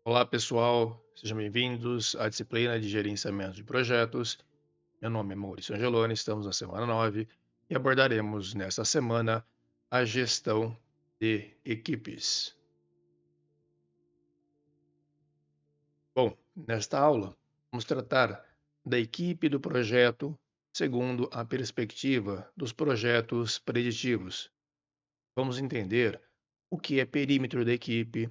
Olá, pessoal, sejam bem-vindos à disciplina de Gerenciamento de Projetos. Meu nome é Maurício Angeloni, estamos na semana 9 e abordaremos nesta semana a gestão de equipes. Bom, nesta aula, vamos tratar da equipe do projeto segundo a perspectiva dos projetos preditivos. Vamos entender o que é perímetro da equipe,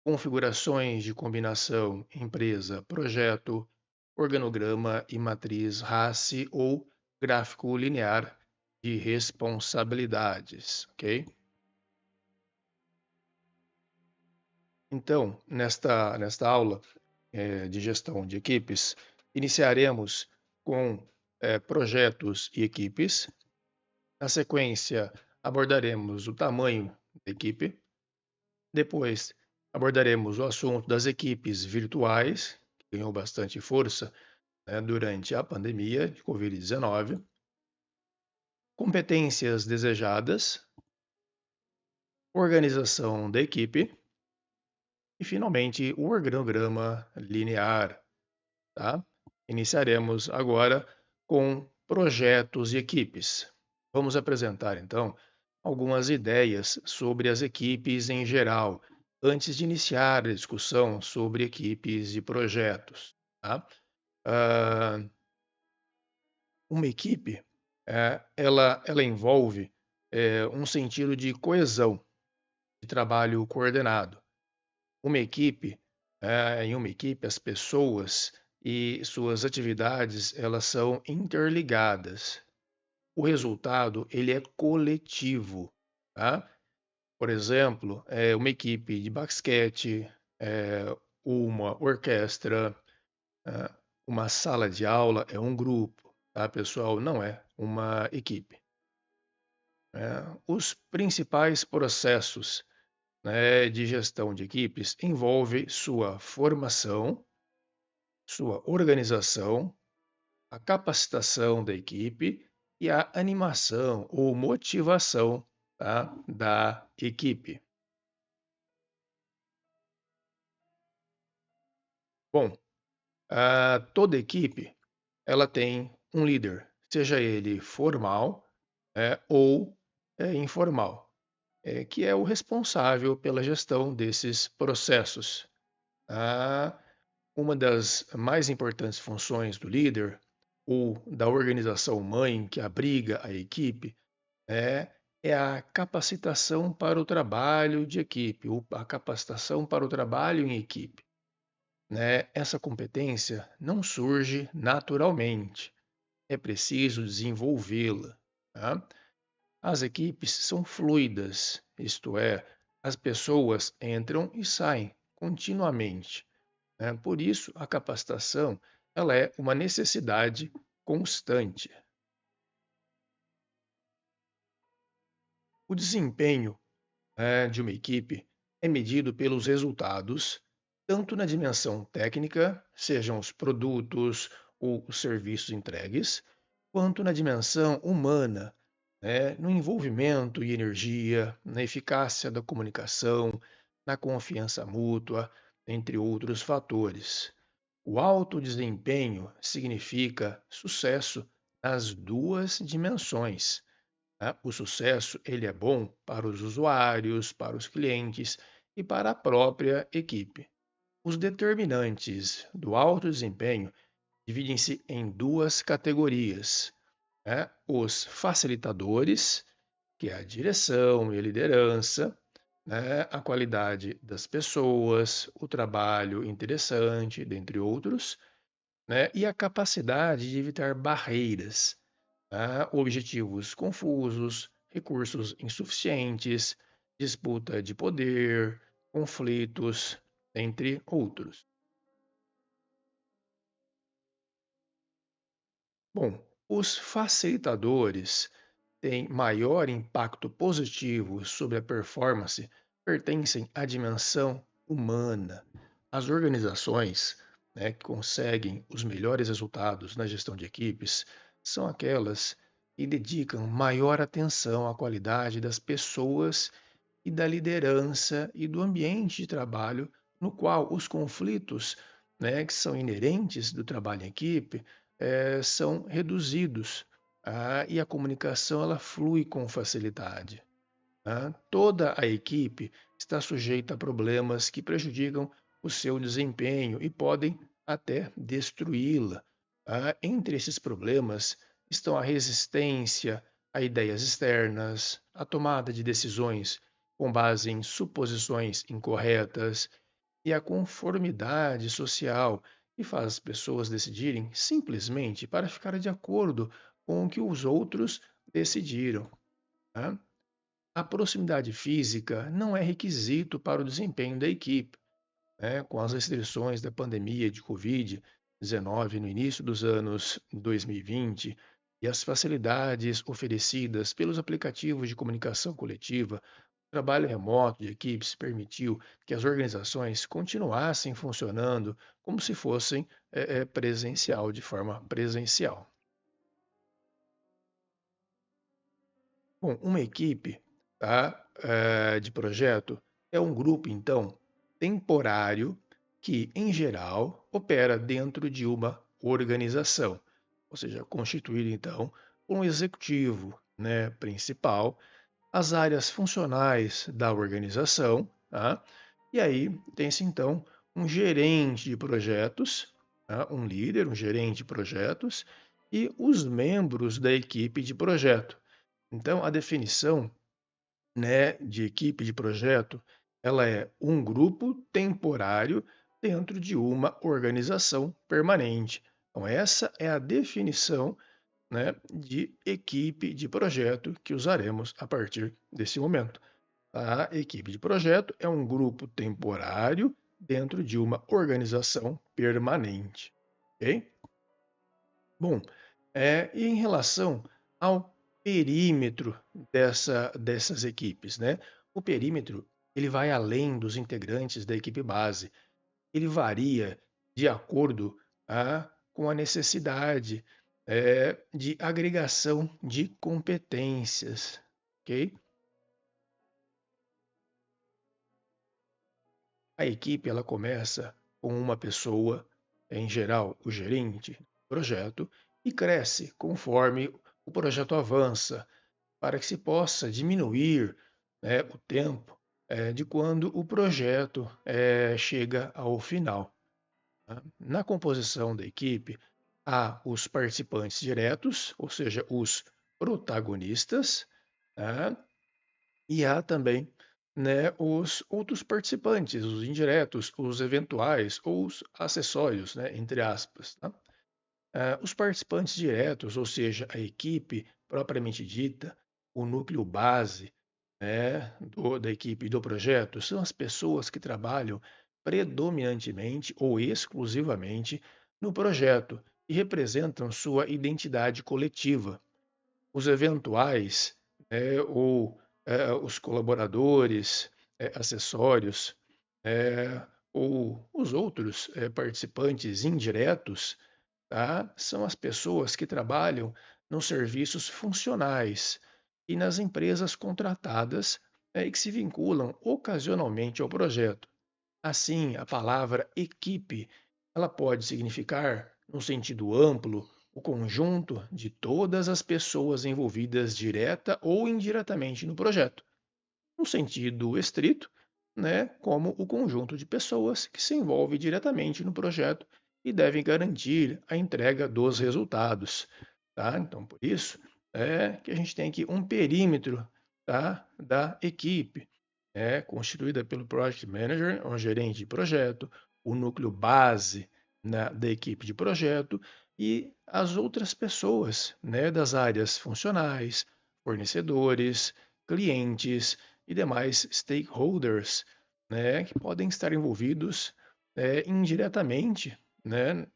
configurações de combinação empresa-projeto, organograma e matriz RACI ou gráfico linear de responsabilidades, ok? Então, nesta aula de gestão de equipes, iniciaremos com projetos e equipes. Na sequência, abordaremos o tamanho da equipe. Depois, abordaremos o assunto das equipes virtuais, que ganhou bastante força, né, durante a pandemia de Covid-19, competências desejadas, organização da equipe e, finalmente, o organograma linear. Tá? Iniciaremos agora com projetos e equipes. Vamos apresentar, então, algumas ideias sobre as equipes em geral, antes de iniciar a discussão sobre equipes e projetos. Tá? Ah, uma equipe, ela envolve um sentido de coesão, de trabalho coordenado. Uma equipe, em uma equipe, as pessoas e suas atividades, elas são interligadas. O resultado, ele é coletivo, tá? Por exemplo, uma equipe de basquete, uma orquestra, ah, uma sala de aula é um grupo, tá, pessoal? Não é uma equipe. Os principais processos, né, de gestão de equipes envolvem sua formação, sua organização, a capacitação da equipe e a animação ou motivação, tá, da equipe. Bom, toda equipe ela tem um líder, seja ele formal, ou informal, que é o responsável pela gestão desses processos. Ah, uma das mais importantes funções do líder ou da organização mãe que abriga a equipe é, é a capacitação para o trabalho de equipe, ou a capacitação para o trabalho em equipe. Né? Essa competência não surge naturalmente, é preciso desenvolvê-la. Tá? As equipes são fluidas, isto é, as pessoas entram e saem continuamente, né? Por isso, a capacitação ela é uma necessidade constante. O desempenho, de uma equipe é medido pelos resultados, tanto na dimensão técnica, sejam os produtos ou os serviços entregues, quanto na dimensão humana, né, no envolvimento e energia, na eficácia da comunicação, na confiança mútua, entre outros fatores. O alto desempenho significa sucesso nas duas dimensões. Né? O sucesso ele é bom para os usuários, para os clientes e para a própria equipe. Os determinantes do alto desempenho dividem-se em duas categorias, né? Os facilitadores, que é a direção e a liderança, né? A qualidade das pessoas, o trabalho interessante, dentre outros, né? E a capacidade de evitar barreiras, tá? Objetivos confusos, recursos insuficientes, disputa de poder, conflitos, entre outros. Bom, os facilitadores têm maior impacto positivo sobre a performance, pertencem à dimensão humana. As organizações, né, que conseguem os melhores resultados na gestão de equipes são aquelas que dedicam maior atenção à qualidade das pessoas e da liderança e do ambiente de trabalho no qual os conflitos, né, que são inerentes do trabalho em equipe, são reduzidos, e a comunicação ela flui com facilidade. Toda a equipe está sujeita a problemas que prejudicam o seu desempenho e podem até destruí-la. Entre esses problemas estão a resistência a ideias externas, a tomada de decisões com base em suposições incorretas e a conformidade social, que faz as pessoas decidirem simplesmente para ficar de acordo com o que os outros decidiram. Tá? A proximidade física não é requisito para o desempenho da equipe, né? Com as restrições da pandemia de Covid-19 no início dos anos 2020 e as facilidades oferecidas pelos aplicativos de comunicação coletiva, o trabalho remoto de equipes permitiu que as organizações continuassem funcionando como se fossem presencial, de forma presencial. Bom, uma equipe, tá, de projeto é um grupo, então, temporário que, em geral, opera dentro de uma organização, ou seja, constituído, então, por um executivo, né, principal, as áreas funcionais da organização, tá? E aí tem-se, então, um gerente de projetos, tá? Um líder, um gerente de projetos, e os membros da equipe de projeto. Então, a definição, né, de equipe de projeto, ela é um grupo temporário dentro de uma organização permanente. Então, essa é a definição, né, de equipe de projeto que usaremos a partir desse momento. A equipe de projeto é um grupo temporário dentro de uma organização permanente. Ok? Bom, e em relação ao perímetro dessas equipes, né? O perímetro ele vai além dos integrantes da equipe base. Ele varia de acordo, com a necessidade de agregação de competências, ok? A equipe ela começa com uma pessoa, em geral o gerente do projeto, e cresce conforme o projeto avança, para que se possa diminuir, né, o tempo de quando o projeto chega ao final. Tá? Na composição da equipe, há os participantes diretos, ou seja, os protagonistas, tá? E há também, né, os outros participantes, os indiretos, os eventuais ou os acessórios, né, entre aspas. Tá? Os participantes diretos, ou seja, a equipe propriamente dita, o núcleo base, né, da equipe do projeto, são as pessoas que trabalham predominantemente ou exclusivamente no projeto e representam sua identidade coletiva. Os eventuais, ou os colaboradores, acessórios, ou os outros participantes indiretos, tá? São as pessoas que trabalham nos serviços funcionais e nas empresas contratadas, e que se vinculam ocasionalmente ao projeto. Assim, a palavra equipe, ela pode significar, no sentido amplo, o conjunto de todas as pessoas envolvidas direta ou indiretamente no projeto. No sentido estrito, né, como o conjunto de pessoas que se envolve diretamente no projeto e devem garantir a entrega dos resultados. Tá? Então, por isso é que a gente tem aqui um perímetro, tá, da equipe, constituída pelo Project Manager, um gerente de projeto, o núcleo base, né, da equipe de projeto e as outras pessoas, né, das áreas funcionais, fornecedores, clientes e demais stakeholders, né, que podem estar envolvidos indiretamente, né,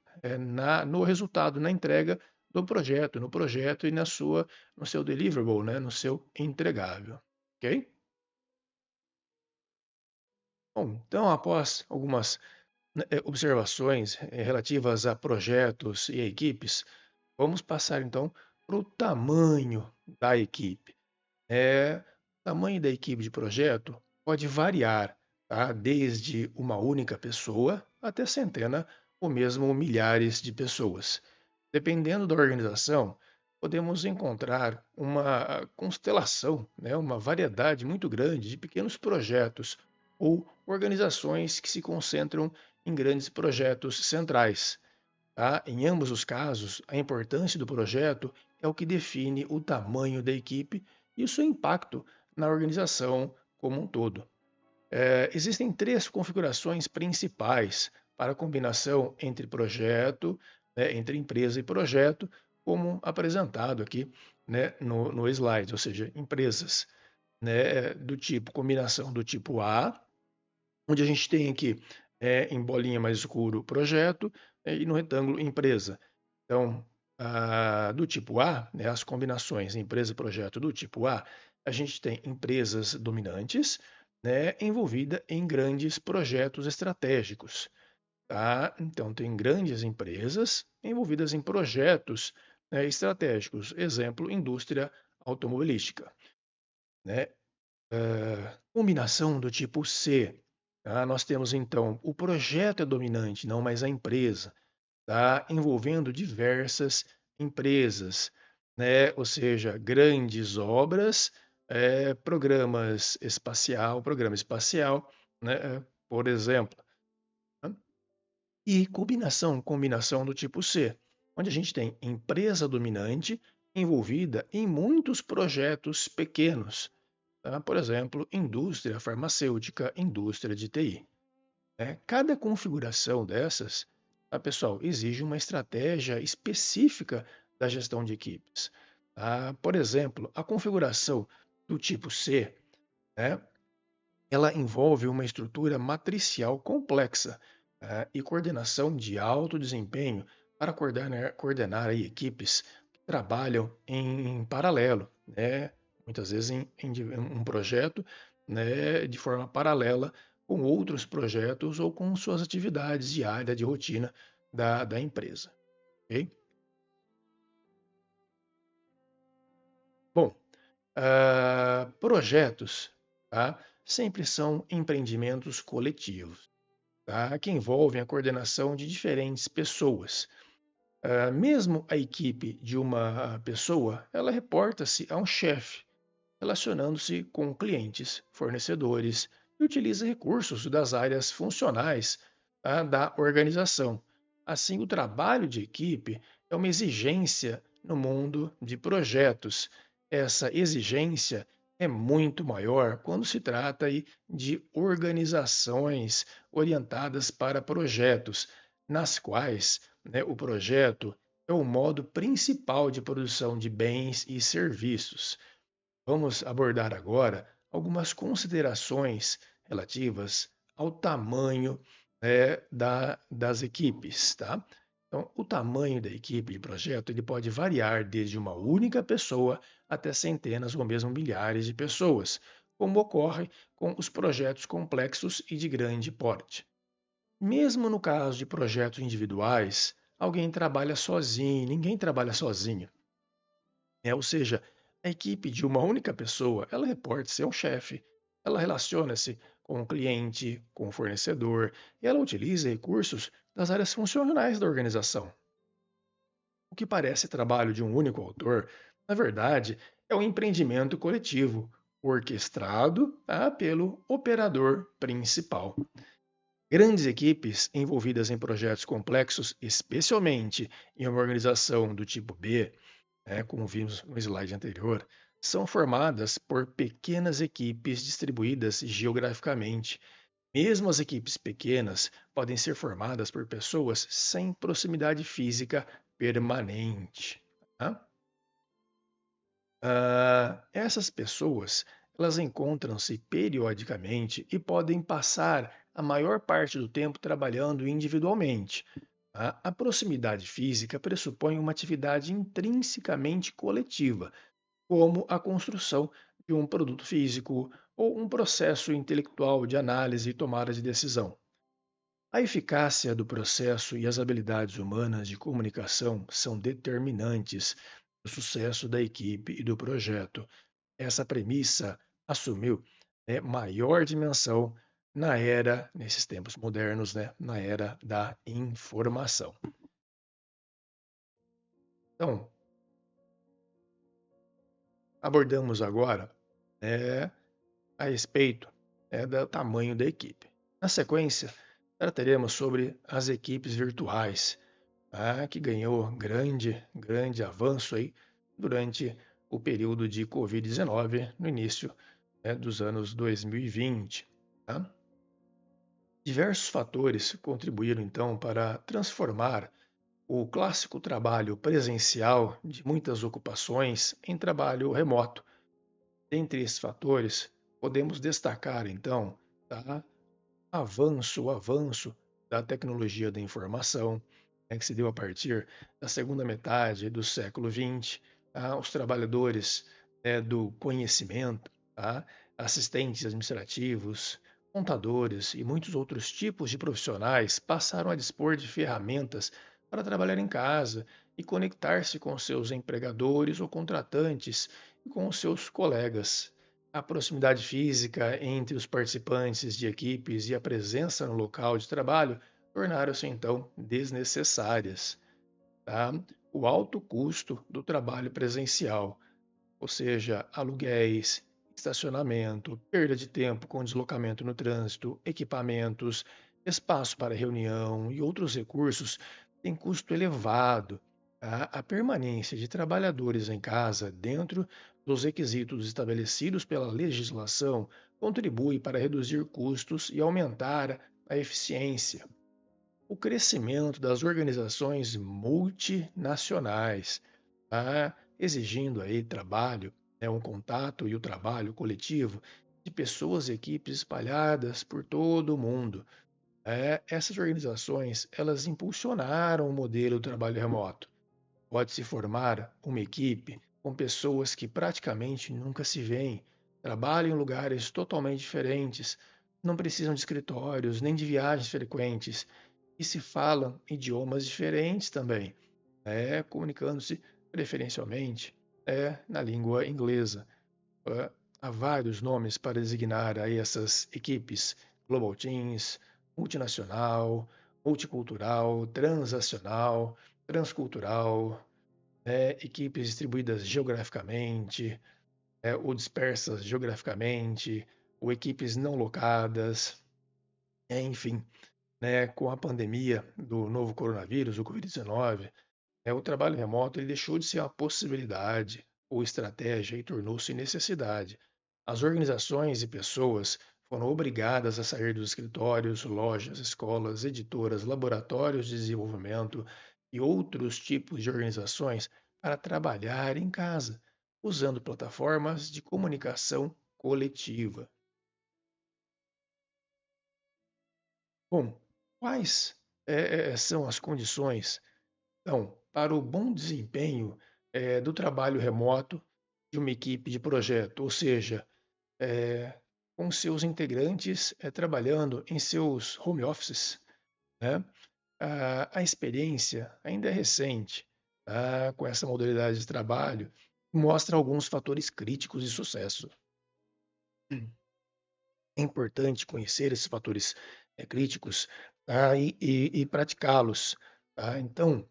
no resultado, na entrega do projeto, no projeto e no seu deliverable, né, no seu entregável. Ok? Bom, então, após algumas, né, observações relativas a projetos e equipes, vamos passar então para o tamanho da equipe. O tamanho da equipe de projeto pode variar, tá? Desde uma única pessoa até centena ou mesmo milhares de pessoas. Dependendo da organização, podemos encontrar uma constelação, né, uma variedade muito grande de pequenos projetos ou organizações que se concentram em grandes projetos centrais. Tá? Em ambos os casos, a importância do projeto é o que define o tamanho da equipe e o seu impacto na organização como um todo. Existem três configurações principais para a combinação entre projeto, né, entre empresa e projeto, como apresentado aqui, né, no slide, ou seja, empresas, né, do tipo combinação do tipo A, onde a gente tem aqui em bolinha mais escuro projeto e no retângulo empresa. Então, do tipo A, né, as combinações empresa e projeto do tipo A, a gente tem empresas dominantes, né, envolvida em grandes projetos estratégicos. Tá? Então, tem grandes empresas envolvidas em projetos, né, estratégicos. Exemplo, indústria automobilística. Né? Combinação do tipo C. Tá? Nós temos então o projeto é dominante, não mais a empresa, tá? Envolvendo diversas empresas, né? Ou seja, grandes obras, programa espacial, né? Por exemplo. Tá? E combinação do tipo C, onde a gente tem empresa dominante envolvida em muitos projetos pequenos, tá? Por exemplo, indústria farmacêutica, indústria de TI. Né? Cada configuração dessas, tá, pessoal, exige uma estratégia específica da gestão de equipes. Tá? Por exemplo, a configuração do tipo C, né, ela envolve uma estrutura matricial complexa, e coordenação de alto desempenho para coordenar aí equipes que trabalham em paralelo, né? Muitas vezes em um projeto, né, de forma paralela com outros projetos ou com suas atividades diárias de rotina da empresa. Ok? Bom, projetos, tá, sempre são empreendimentos coletivos, tá, que envolvem a coordenação de diferentes pessoas. Mesmo a equipe de uma pessoa, ela reporta-se a um chefe, relacionando-se com clientes, fornecedores e utiliza recursos das áreas funcionais, tá, da organização. Assim, o trabalho de equipe é uma exigência no mundo de projetos. Essa exigência é muito maior quando se trata aí de organizações orientadas para projetos, nas quais, né, o projeto é o modo principal de produção de bens e serviços. Vamos abordar agora algumas considerações relativas ao tamanho, das equipes, tá? Então, o tamanho da equipe de projeto ele pode variar desde uma única pessoa até centenas ou mesmo milhares de pessoas, como ocorre com os projetos complexos e de grande porte. Mesmo no caso de projetos individuais, alguém trabalha sozinho, ninguém trabalha sozinho. Ou seja, a equipe de uma única pessoa, ela reporta-se ao chefe, ela relaciona-se com o cliente, com o fornecedor, e ela utiliza recursos das áreas funcionais da organização. O que parece trabalho de um único autor, na verdade, é um empreendimento coletivo, orquestrado, tá, pelo operador principal. Grandes equipes envolvidas em projetos complexos, especialmente em uma organização do tipo B, né, como vimos no slide anterior, são formadas por pequenas equipes distribuídas geograficamente. Mesmo as equipes pequenas podem ser formadas por pessoas sem proximidade física permanente. Tá? Essas pessoas, elas encontram-se periodicamente e podem passar a maior parte do tempo trabalhando individualmente. Tá? A proximidade física pressupõe uma atividade intrinsecamente coletiva, como a construção de um produto físico ou um processo intelectual de análise e tomada de decisão. A eficácia do processo e as habilidades humanas de comunicação são determinantes do sucesso da equipe e do projeto. Essa premissa assumiu, maior dimensão nesses tempos modernos, né, na era da informação. Então, abordamos agora a respeito do tamanho da equipe. Na sequência, trataremos sobre as equipes virtuais, que ganhou grande avanço aí durante o período de Covid-19, no início dos anos 2020. Tá? Diversos fatores contribuíram então para transformar o clássico trabalho presencial de muitas ocupações em trabalho remoto. Dentre esses fatores, podemos destacar então tá, o avanço da tecnologia da informação, que se deu a partir da segunda metade do século XX, tá? Os trabalhadores do conhecimento, tá? Assistentes administrativos, contadores e muitos outros tipos de profissionais passaram a dispor de ferramentas para trabalhar em casa e conectar-se com seus empregadores ou contratantes e com os seus colegas. A proximidade física entre os participantes de equipes e a presença no local de trabalho tornaram-se então desnecessárias. Tá? O alto custo do trabalho presencial, ou seja, aluguéis, estacionamento, perda de tempo com deslocamento no trânsito, equipamentos, espaço para reunião e outros recursos, tem custo elevado. Tá? A permanência de trabalhadores em casa dentro dos requisitos estabelecidos pela legislação contribui para reduzir custos e aumentar a eficiência. O crescimento das organizações multinacionais, exigindo aí trabalho, um contato e o trabalho coletivo de pessoas e equipes espalhadas por todo o mundo. Essas organizações, elas impulsionaram o modelo do trabalho remoto. Pode-se formar uma equipe com pessoas que praticamente nunca se veem, trabalham em lugares totalmente diferentes, não precisam de escritórios nem de viagens frequentes e se falam idiomas diferentes também, comunicando-se preferencialmente na língua inglesa. Eh, Há vários nomes para designar aí essas equipes: Global Teams, multinacional, multicultural, transacional, transcultural, equipes distribuídas geograficamente, ou dispersas geograficamente, ou equipes não locadas, enfim, com a pandemia do novo coronavírus, o Covid-19, o trabalho remoto ele deixou de ser uma possibilidade ou estratégia e tornou-se necessidade. As organizações e pessoas foram obrigadas a sair dos escritórios, lojas, escolas, editoras, laboratórios de desenvolvimento e outros tipos de organizações para trabalhar em casa, usando plataformas de comunicação coletiva. Bom, quais são as condições, então, para o bom desempenho do trabalho remoto de uma equipe de projeto, ou seja, eh, com seus integrantes trabalhando em seus home offices, né? A experiência ainda é recente, tá? Com essa modalidade de trabalho, mostra alguns fatores críticos de sucesso. É importante conhecer esses fatores críticos, tá? E praticá-los. Tá? Então,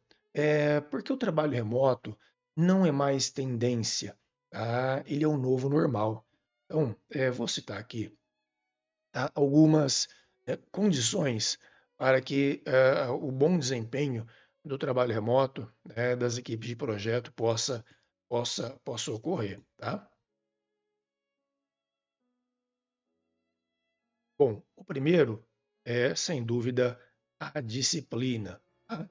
porque o trabalho remoto não é mais tendência, tá? Ele é o novo normal. Então, vou citar aqui, tá? Algumas condições para que o bom desempenho do trabalho remoto, das equipes de projeto possa ocorrer. Tá? Bom, o primeiro é, sem dúvida, a disciplina. Tá?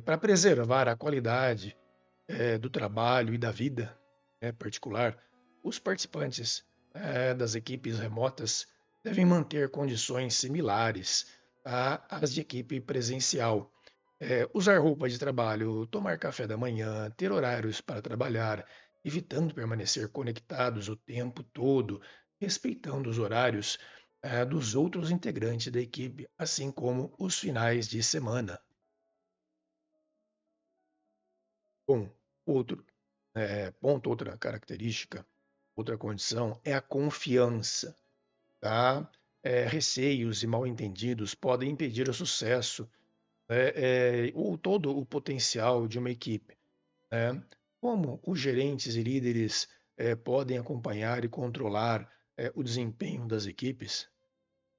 Para preservar a qualidade do trabalho e da vida particular, os participantes das equipes remotas devem manter condições similares às de equipe presencial. Usar roupa de trabalho, tomar café da manhã, ter horários para trabalhar, evitando permanecer conectados o tempo todo, respeitando os horários dos outros integrantes da equipe, assim como os finais de semana. Bom, outro ponto, outra característica, outra condição é a confiança, tá? receios e mal-entendidos podem impedir o sucesso, né, ou todo o potencial de uma equipe, né? Como os gerentes e líderes podem acompanhar e controlar o desempenho das equipes?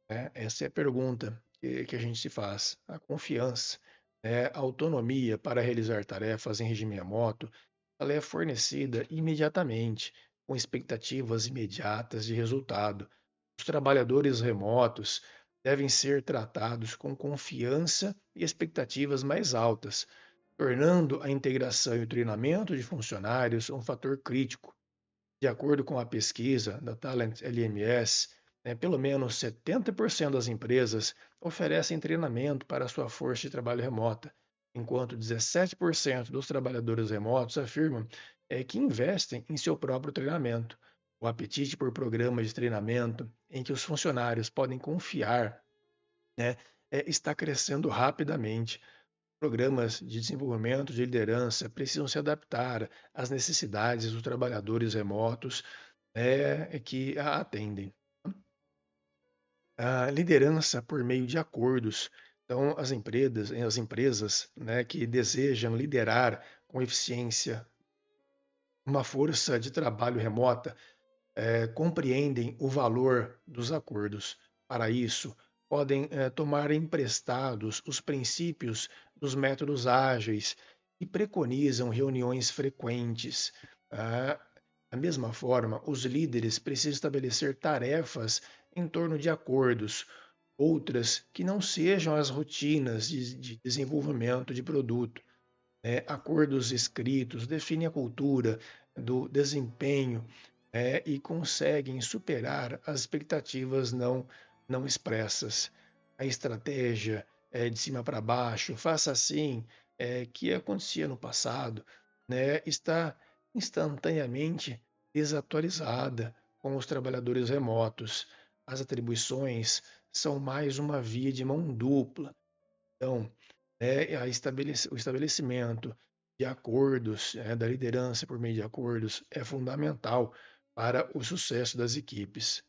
Né? Essa é a pergunta que a gente se faz. A confiança, né, a autonomia para realizar tarefas em regime remoto, ela é fornecida imediatamente, com expectativas imediatas de resultado. Os trabalhadores remotos devem ser tratados com confiança e expectativas mais altas, tornando a integração e o treinamento de funcionários um fator crítico. De acordo com a pesquisa da Talent LMS, pelo menos 70% das empresas oferecem treinamento para sua força de trabalho remota, enquanto 17% dos trabalhadores remotos afirmam que investem em seu próprio treinamento. O apetite por programas de treinamento em que os funcionários podem confiar, né, está crescendo rapidamente. Programas de desenvolvimento de liderança precisam se adaptar às necessidades dos trabalhadores remotos, que a atendem. A liderança por meio de acordos. Então, as empresas, né, que desejam liderar com eficiência uma força de trabalho remota compreendem o valor dos acordos. Para isso, podem tomar emprestados os princípios dos métodos ágeis e preconizam reuniões frequentes. Ah, Da mesma forma, os líderes precisam estabelecer tarefas em torno de acordos, outras que não sejam as rotinas de desenvolvimento de produto. Acordos escritos definem a cultura do desempenho e conseguem superar as expectativas não expressas. A estratégia de cima para baixo, faça assim, que acontecia no passado, né, está instantaneamente desatualizada com os trabalhadores remotos. As atribuições são mais uma via de mão dupla. Então, o estabelecimento de acordos, da liderança por meio de acordos, é fundamental para o sucesso das equipes.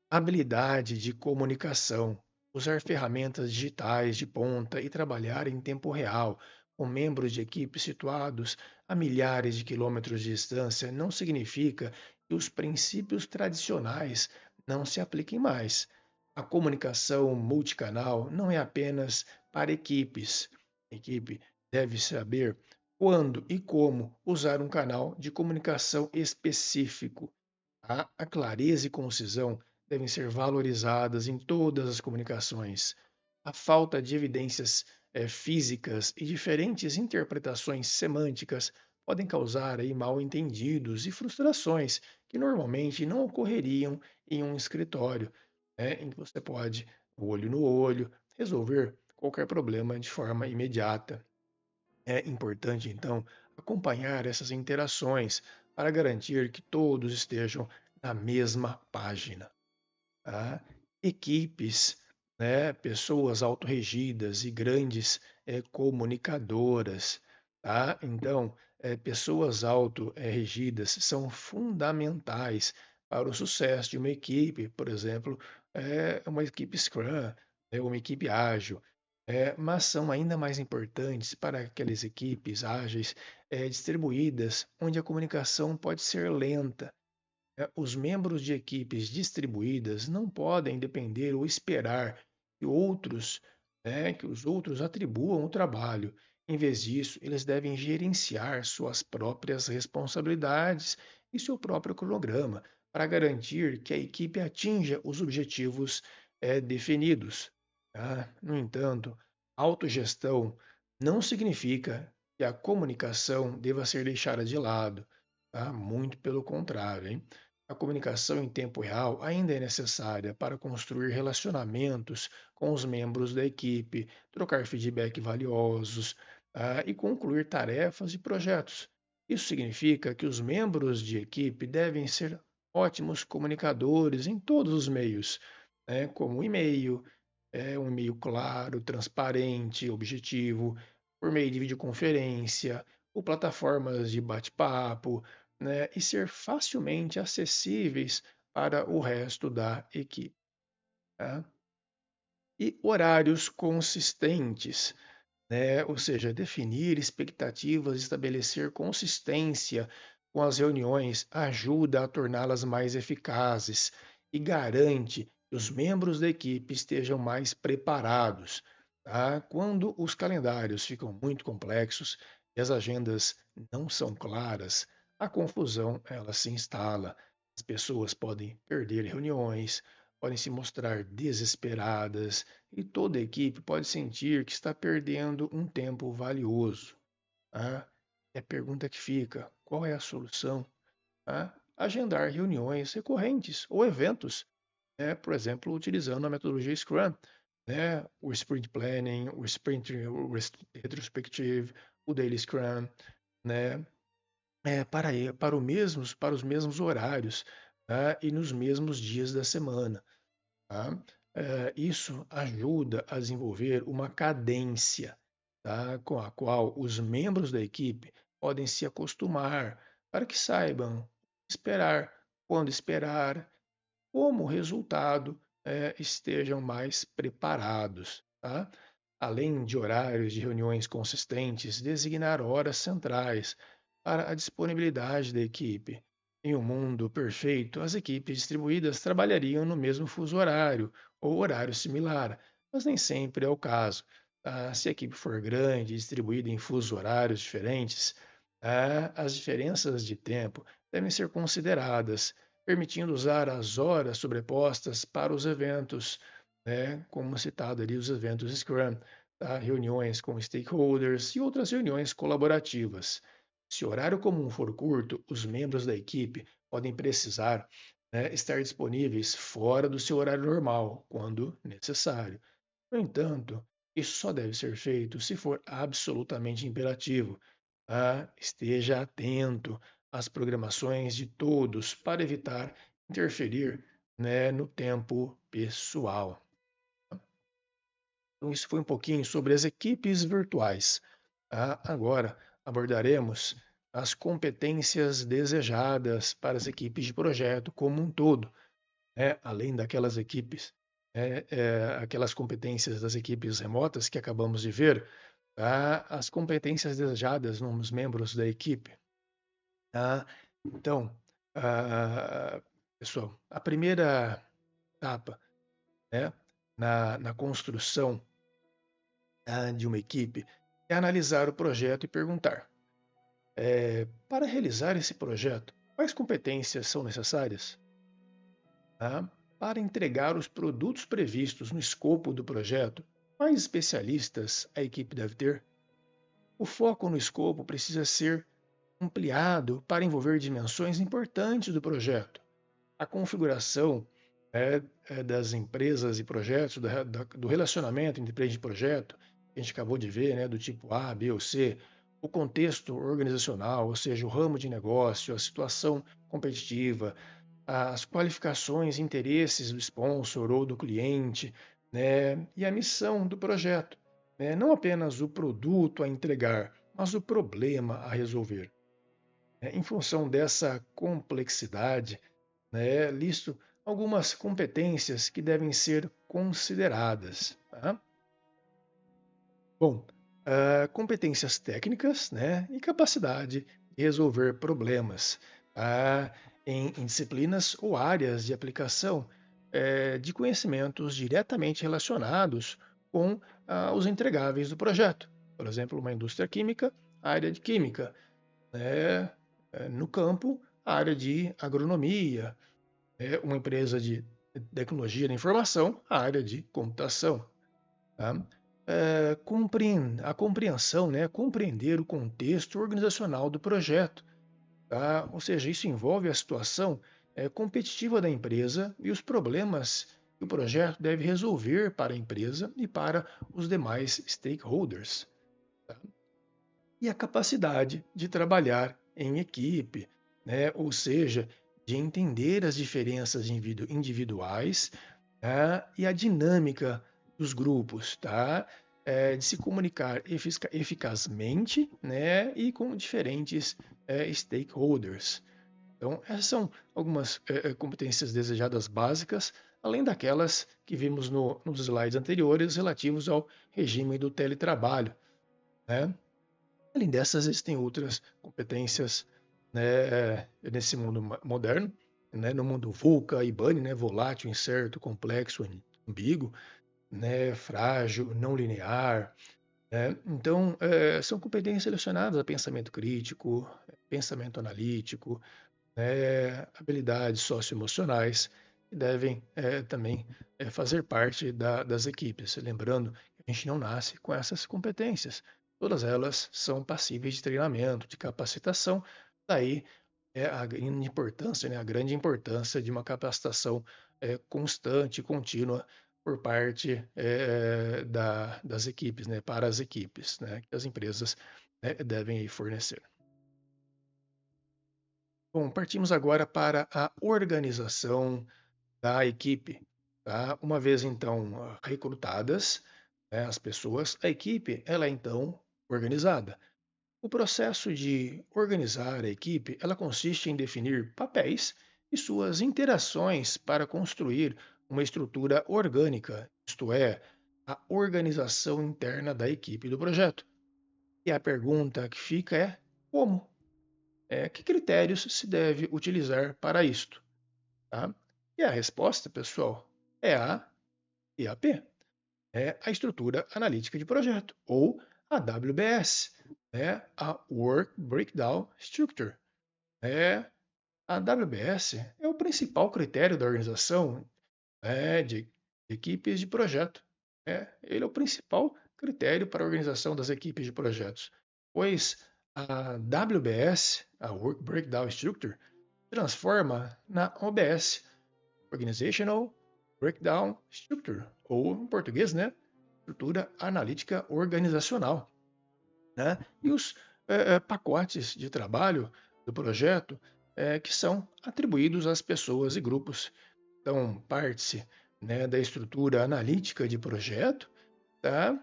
Habilidade de comunicação, usar ferramentas digitais de ponta e trabalhar em tempo real com membros de equipes situados a milhares de quilômetros de distância não significa que os princípios tradicionais não se apliquem mais. A comunicação multicanal não é apenas para equipes. A equipe deve saber quando e como usar um canal de comunicação específico. A clareza e concisão devem ser valorizadas em todas as comunicações. A falta de evidências físicas e diferentes interpretações semânticas podem causar aí mal-entendidos e frustrações que normalmente não ocorreriam em um escritório, em que você pode, olho no olho, resolver qualquer problema de forma imediata. É importante, então, acompanhar essas interações para garantir que todos estejam na mesma página. Tá? Equipes, né, pessoas autorregidas e grandes comunicadoras. Tá? Então, pessoas autorregidas são fundamentais para o sucesso de uma equipe, por exemplo, uma equipe Scrum, uma equipe ágil, mas são ainda mais importantes para aquelas equipes ágeis distribuídas, onde a comunicação pode ser lenta. Os membros de equipes distribuídas não podem depender ou esperar que que os outros atribuam o trabalho. Em vez disso, eles devem gerenciar suas próprias responsabilidades e seu próprio cronograma para garantir que a equipe atinja os objetivos definidos. Tá? No entanto, autogestão não significa que a comunicação deva ser deixada de lado. Tá? Muito pelo contrário, hein? A comunicação em tempo real ainda é necessária para construir relacionamentos com os membros da equipe, trocar feedback valiosos, e concluir tarefas e projetos. Isso significa que os membros de equipe devem ser ótimos comunicadores em todos os meios, como e-mail, um e-mail claro, transparente, objetivo, por meio de videoconferência, ou plataformas de bate-papo, e ser facilmente acessíveis para o resto da equipe. tá? E horários consistentes, né? Ou seja, definir expectativas, estabelecer consistência com as reuniões ajuda a torná-las mais eficazes e garante que os membros da equipe estejam mais preparados, tá? Quando os calendários ficam muito complexos e as agendas não são claras, a confusão ela se instala. As pessoas podem perder reuniões, podem se mostrar desesperadas e toda a equipe pode sentir que está perdendo um tempo valioso. Tá? E a pergunta que fica: qual é a solução? Tá? Agendar reuniões recorrentes ou eventos, né? Por exemplo, utilizando a metodologia Scrum, né? O Sprint Planning, o Sprint Retrospective, o Daily Scrum, né? Para os mesmos horários, tá? E nos mesmos dias da semana. Tá? Isso ajuda a desenvolver uma cadência, tá? Com a qual os membros da equipe podem se acostumar para que saibam esperar, quando esperar, como resultado, estejam mais preparados. Tá? Além de horários de reuniões consistentes, designar horas centrais para a disponibilidade da equipe. Em um mundo perfeito, as equipes distribuídas trabalhariam no mesmo fuso horário ou horário similar, mas nem sempre é o caso. Se a equipe for grande e distribuída em fusos horários diferentes, as diferenças de tempo devem ser consideradas, permitindo usar as horas sobrepostas para os eventos, né, como citado ali, os eventos Scrum, tá? Reuniões com stakeholders e outras reuniões colaborativas. Se o horário comum for curto, os membros da equipe podem precisar, né, estar disponíveis fora do seu horário normal, quando necessário. No entanto, isso só deve ser feito se for absolutamente imperativo. Esteja atento às programações de todos para evitar interferir, né, no tempo pessoal. Então, isso foi um pouquinho sobre as equipes virtuais. Agora abordaremos as competências desejadas para as equipes de projeto como um todo, né? Além daquelas equipes, aquelas competências das equipes remotas que acabamos de ver, tá? As competências desejadas nos membros da equipe. Tá? Então, pessoal, a primeira etapa, né, na construção, de uma equipe é analisar o projeto e perguntar: para realizar esse projeto, quais competências são necessárias? Tá? Para entregar os produtos previstos no escopo do projeto, quais especialistas a equipe deve ter? O foco no escopo precisa ser ampliado para envolver dimensões importantes do projeto. A configuração das empresas e projetos, do relacionamento entre empresa e projeto, que a gente acabou de ver, né, do tipo A, B ou C, o contexto organizacional, ou seja, o ramo de negócio, a situação competitiva, as qualificações e interesses do sponsor ou do cliente, né, e a missão do projeto, né, não apenas o produto a entregar, mas o problema a resolver. Em função dessa complexidade, né, listo algumas competências que devem ser consideradas. Tá? Bom, competências técnicas, né, e capacidade de resolver problemas, tá? Em disciplinas ou áreas de aplicação de conhecimentos diretamente relacionados com os entregáveis do projeto. Por exemplo, uma indústria química, a área de química, né? No campo, a área de agronomia, uma empresa de tecnologia da informação, a área de computação. Tá? A compreensão, né? Compreender o contexto organizacional do projeto. Tá? Ou seja, isso envolve a situação competitiva da empresa e os problemas que o projeto deve resolver para a empresa e para os demais stakeholders. Tá? E a capacidade de trabalhar em equipe, né? Ou seja, de entender as diferenças individuais, tá? E a dinâmica dos grupos, tá? De se comunicar eficazmente, né? E com diferentes stakeholders. Então, essas são algumas competências desejadas básicas. além daquelas que vimos nos slides anteriores relativos ao regime do teletrabalho, né? Além dessas, existem outras competências, né, nesse mundo moderno, né, no mundo VUCA, IBANI, né, volátil, incerto, complexo, ambíguo, né, frágil, não linear, né? Então, são competências relacionadas a pensamento crítico, pensamento analítico, habilidades socioemocionais, que devem também fazer parte das equipes. Lembrando que a gente não nasce com essas competências. Todas elas são passíveis de treinamento, de capacitação. Daí a grande importância, né, a grande importância de uma capacitação constante, contínua, por parte das equipes, né, para as equipes, né, que as empresas devem aí fornecer. Bom, partimos agora para a organização da equipe. Tá? Uma vez então recrutadas, né, as pessoas, a equipe ela é então organizada. O processo de organizar a equipe, ela consiste em definir papéis e suas interações para construir uma estrutura orgânica, isto é, a organização interna da equipe do projeto. E a pergunta que fica é como? Que critérios se deve utilizar para isto? Tá? E a resposta, pessoal, é a EAP, é a estrutura analítica de projeto, ou a WBS, a Work Breakdown Structure. A WBS é o principal critério da organização de equipes de projeto. Ele é o principal critério para a organização das equipes de projetos, pois a WBS, a Work Breakdown Structure, transforma na OBS, Organizational Breakdown Structure, ou em português, né, estrutura analítica organizacional. Né? E os pacotes de trabalho do projeto que são atribuídos às pessoas e grupos. Então, parte-se, né, da estrutura analítica de projeto, tá?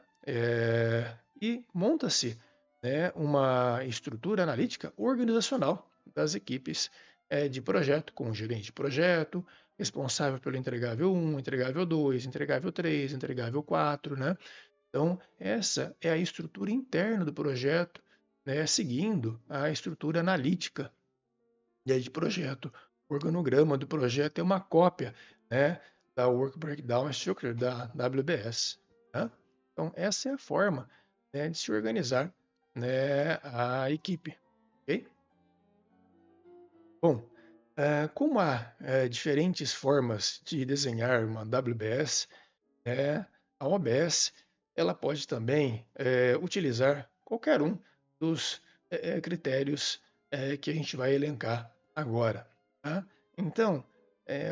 E monta-se, né, uma estrutura analítica organizacional das equipes de projeto, com o gerente de projeto, responsável pelo entregável 1, entregável 2, entregável 3, entregável 4, né? Então, essa é a estrutura interna do projeto, né, seguindo a estrutura analítica de projeto. O organograma do projeto é uma cópia, né, da Work Breakdown Structure da WBS. Né? Então, essa é a forma, né, de se organizar, né, a equipe. Okay? Bom, como há diferentes formas de desenhar uma WBS, a OBS ela pode também utilizar qualquer um dos critérios que a gente vai elencar agora. Tá? Então,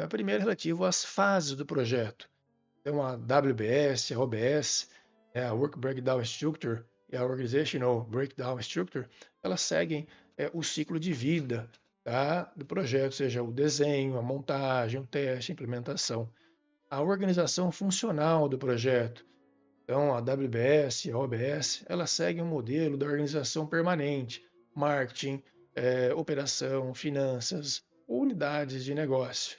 a primeira é relativo às fases do projeto. Então, a WBS, a OBS, a Work Breakdown Structure e a Organizational Breakdown Structure, elas seguem o ciclo de vida, tá, do projeto, seja o desenho, a montagem, o teste, a implementação. A organização funcional do projeto. Então, a WBS, a OBS, ela segue um modelo da organização permanente, marketing, operação, finanças, unidades de negócio,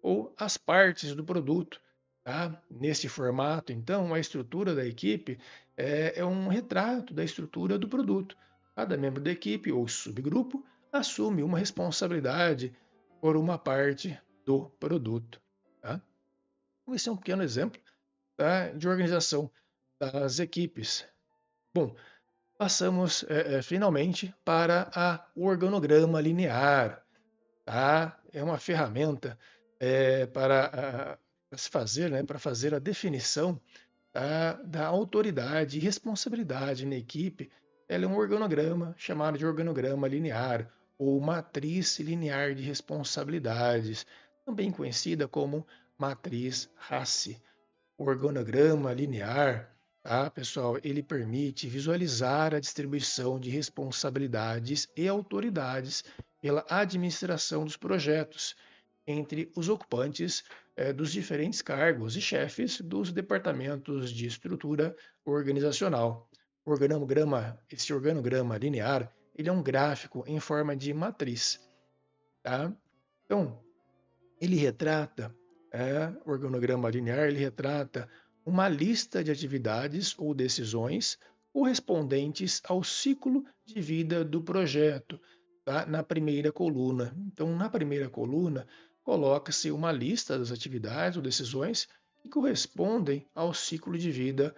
ou as partes do produto. Tá? Nesse formato, então, a estrutura da equipe é um retrato da estrutura do produto. Cada membro da equipe ou subgrupo assume uma responsabilidade por uma parte do produto. Tá? Então, esse é um pequeno exemplo, tá, de organização das equipes. Bom, passamos finalmente para o organograma linear. Tá? É uma ferramenta para se fazer, né, para fazer a definição da autoridade e responsabilidade na equipe. Ela é um organograma chamado de organograma linear ou matriz linear de responsabilidades, também conhecida como matriz RACI. O organograma linear, tá, pessoal, ele permite visualizar a distribuição de responsabilidades e autoridades pela administração dos projetos entre os ocupantes dos diferentes cargos e chefes dos departamentos de estrutura organizacional. Esse organograma linear, ele é um gráfico em forma de matriz, tá? Então, ele retrata O organograma linear ele retrata uma lista de atividades ou decisões correspondentes ao ciclo de vida do projeto, tá? Na primeira coluna. Então, na primeira coluna, coloca-se uma lista das atividades ou decisões que correspondem ao ciclo de vida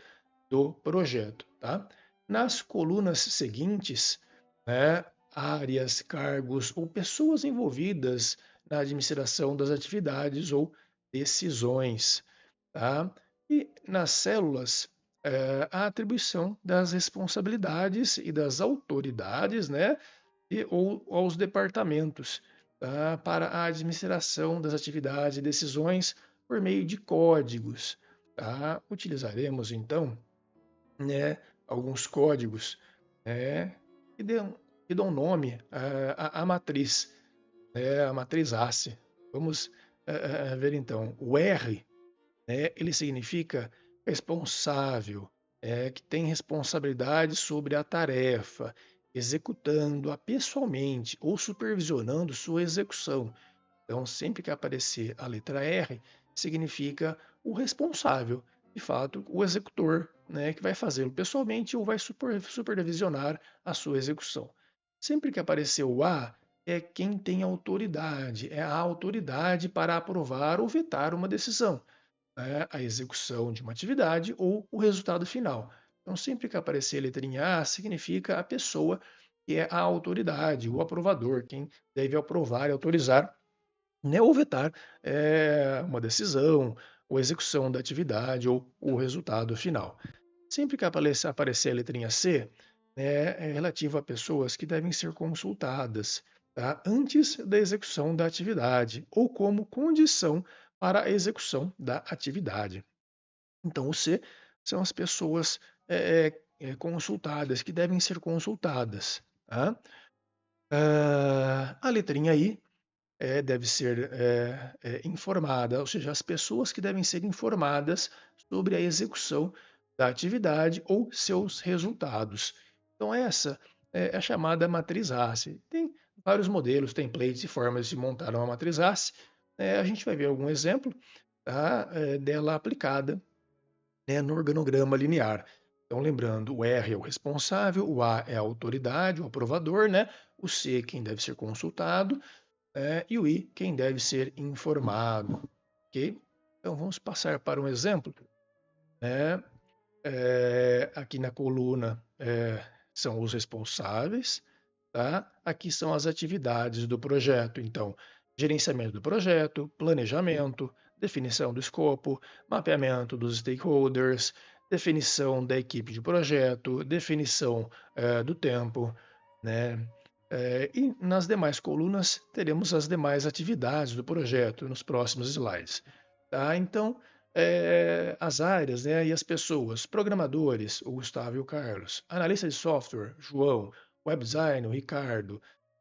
do projeto. Tá? Nas colunas seguintes, né, áreas, cargos ou pessoas envolvidas na administração das atividades ou decisões. Tá? E nas células, a atribuição das responsabilidades e das autoridades, né, ou aos departamentos, tá, para a administração das atividades e decisões por meio de códigos. Tá? Utilizaremos, então, né, alguns códigos, né, que, dão, que dão nome à matriz, né, a matriz ACE. Vamos ver então. O R, né, ele significa responsável, que tem responsabilidade sobre a tarefa, executando-a pessoalmente ou supervisionando sua execução. Então, sempre que aparecer a letra R, significa o responsável, de fato, o executor, né, que vai fazê-lo pessoalmente ou vai supervisionar a sua execução. Sempre que aparecer o A, é quem tem autoridade, é a autoridade para aprovar ou vetar uma decisão, né, a execução de uma atividade ou o resultado final. Então, sempre que aparecer a letrinha A, significa a pessoa que é a autoridade, o aprovador, quem deve aprovar e autorizar, né, ou vetar uma decisão, ou execução da atividade, ou o resultado final. Sempre que aparecer a letrinha C, né, é relativo a pessoas que devem ser consultadas, tá, antes da execução da atividade, ou como condição para a execução da atividade. Então, o C são as pessoas consultadas, que devem ser consultadas. Tá? A letrinha I deve ser informada, ou seja, as pessoas que devem ser informadas sobre a execução da atividade ou seus resultados. Então, essa é a chamada matriz ACE. Tem vários modelos, templates e formas de montar uma matriz ACE. A gente vai ver algum exemplo, tá, dela aplicada, né, no organograma linear. Então, lembrando, o R é o responsável, o A é a autoridade, o aprovador, né? O C, quem deve ser consultado, e o I, quem deve ser informado. Ok? Então, vamos passar para um exemplo. Né? Aqui na coluna são os responsáveis, tá? Aqui são as atividades do projeto. Então, gerenciamento do projeto, planejamento, definição do escopo, mapeamento dos stakeholders, definição da equipe de projeto, definição do tempo, né? E nas demais colunas teremos as demais atividades do projeto nos próximos slides. Tá? Então, as áreas, né, e as pessoas, programadores, o Gustavo e o Carlos, analista de software, João, web design, o Ricardo,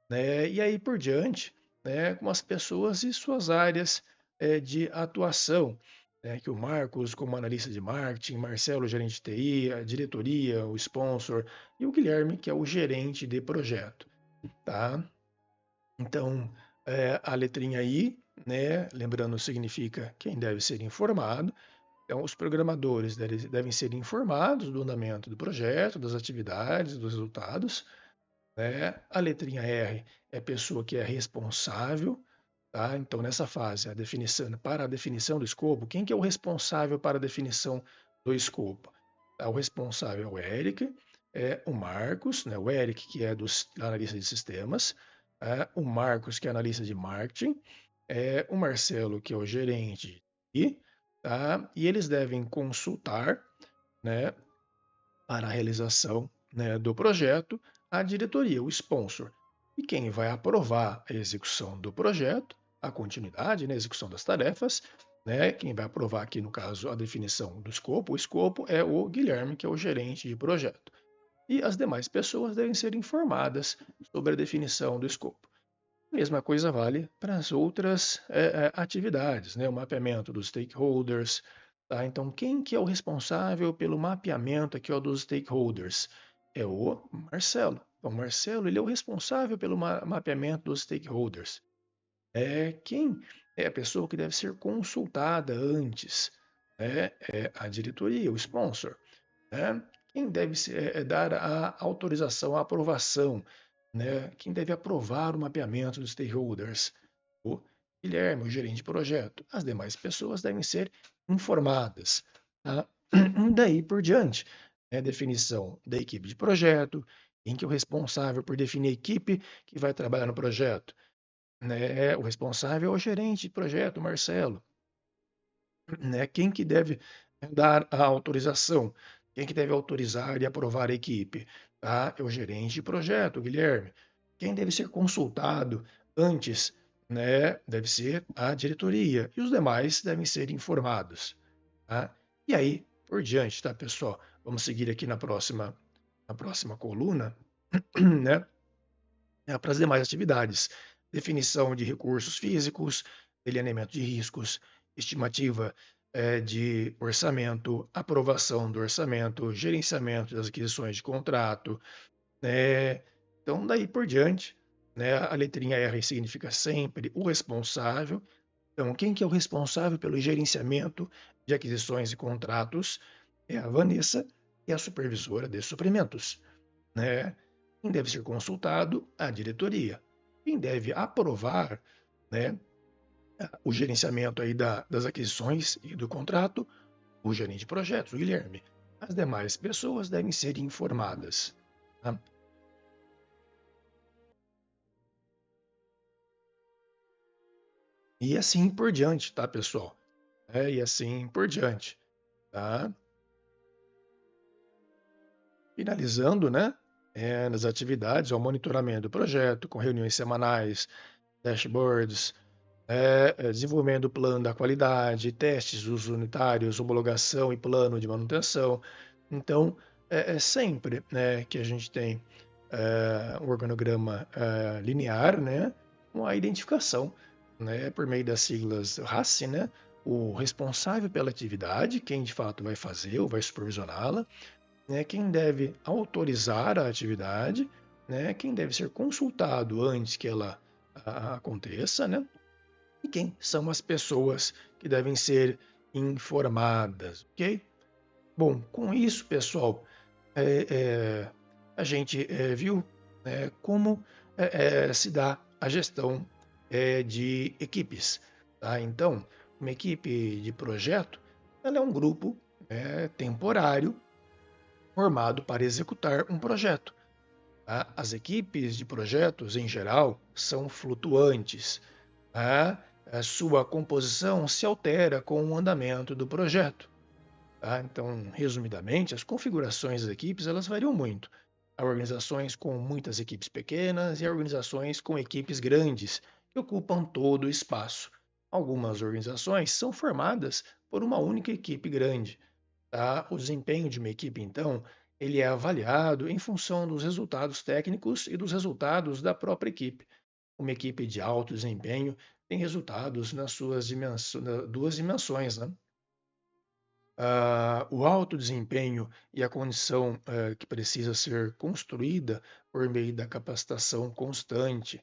né, e aí por diante, né, com as pessoas e suas áreas de atuação, né, que o Marcos como analista de marketing, Marcelo gerente de TI, a diretoria, o sponsor e o Guilherme que é o gerente de projeto, tá? Então, a letrinha I, né, lembrando, significa quem deve ser informado. Então, os programadores devem ser informados do andamento do projeto, das atividades, dos resultados. Né? A letrinha R é a pessoa que é responsável. Tá? Então, nessa fase, para a definição do escopo, quem que é o responsável para a definição do escopo? Tá? O responsável é o Eric, o Marcos, né? O Eric, que é do analista de sistemas, o Marcos, que é analista de marketing, o Marcelo, que é o gerente, tá? E eles devem consultar, né, para a realização, né, do projeto a diretoria, o sponsor. E quem vai aprovar a execução do projeto, a continuidade, né, a execução das tarefas, né, quem vai aprovar aqui, no caso, a definição do escopo, o escopo é o Guilherme, que é o gerente de projeto. E as demais pessoas devem ser informadas sobre a definição do escopo. Mesma coisa vale para as outras atividades, né? O mapeamento dos stakeholders. Tá? Então, quem que é o responsável pelo mapeamento aqui, ó, dos stakeholders? É o Marcelo. Então, o Marcelo ele é o responsável pelo mapeamento dos stakeholders. Quem é a pessoa que deve ser consultada antes, né? É a diretoria, o sponsor, né? Quem deve dar a autorização, a aprovação, né? Quem deve aprovar o mapeamento dos stakeholders? O Guilherme, o gerente de projeto. As demais pessoas devem ser informadas, tá? Daí por diante, né? Definição da equipe de projeto, quem que é o responsável por definir a equipe que vai trabalhar no projeto, né? O responsável é o gerente de projeto, o Marcelo, né? Quem que deve dar a autorização? Quem que deve autorizar e aprovar a equipe? Tá? É o gerente de projeto, o Guilherme. Quem deve ser consultado antes, né? Deve ser a diretoria. E os demais devem ser informados, tá? E aí, por diante, tá, pessoal? Vamos seguir aqui na próxima coluna, né? Para as demais atividades. Definição de recursos físicos, delineamento de riscos, estimativa de orçamento, aprovação do orçamento, gerenciamento das aquisições de contrato, né? Então, daí por diante, né? A letrinha R significa sempre o responsável. Então, quem que é o responsável pelo gerenciamento de aquisições e contratos? É a Vanessa, que é a supervisora de suprimentos, né? Quem deve ser consultado? A diretoria. Quem deve aprovar, né, o gerenciamento aí das aquisições e do contrato? O gerente de projetos, o Guilherme. As demais pessoas devem ser informadas, tá? E assim por diante, tá, pessoal? E assim por diante, tá? Finalizando, né, nas atividades, o monitoramento do projeto, com reuniões semanais, dashboards, desenvolvimento do plano da qualidade, testes dos unitários, homologação e plano de manutenção. Então, é sempre, né, que a gente tem um organograma linear, né, com a identificação, né, por meio das siglas RACI, né, o responsável pela atividade, quem de fato vai fazer ou vai supervisioná-la, né, quem deve autorizar a atividade, né, quem deve ser consultado antes que ela aconteça, né, e quem são as pessoas que devem ser informadas, ok? Bom, com isso, pessoal, é, é, a gente viu, né, como se dá a gestão de equipes, tá? Então, uma equipe de projeto, ela é um grupo temporário formado para executar um projeto, tá? As equipes de projetos, em geral, são flutuantes, tá? A sua composição se altera com o andamento do projeto, tá? Então, resumidamente, as configurações das equipes elas variam muito. Há organizações com muitas equipes pequenas e há organizações com equipes grandes, que ocupam todo o espaço. Algumas organizações são formadas por uma única equipe grande, tá? O desempenho de uma equipe, então, ele é avaliado em função dos resultados técnicos e dos resultados da própria equipe. Uma equipe de alto desempenho tem resultados nas suas duas dimensões, né? O alto desempenho e a condição que precisa ser construída por meio da capacitação constante.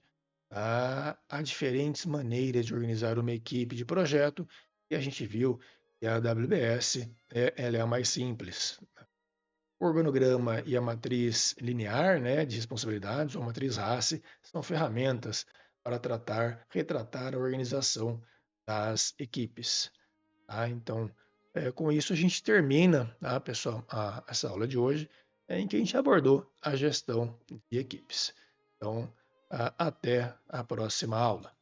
Tá? Há diferentes maneiras de organizar uma equipe de projeto e a gente viu que a AWS ela é a mais simples. O organograma e a matriz linear, né, de responsabilidades, ou matriz RACI, são ferramentas para retratar a organização das equipes. Tá? Então, com isso a gente termina, tá, pessoal, essa aula de hoje, em que a gente abordou a gestão de equipes. Então, até a próxima aula.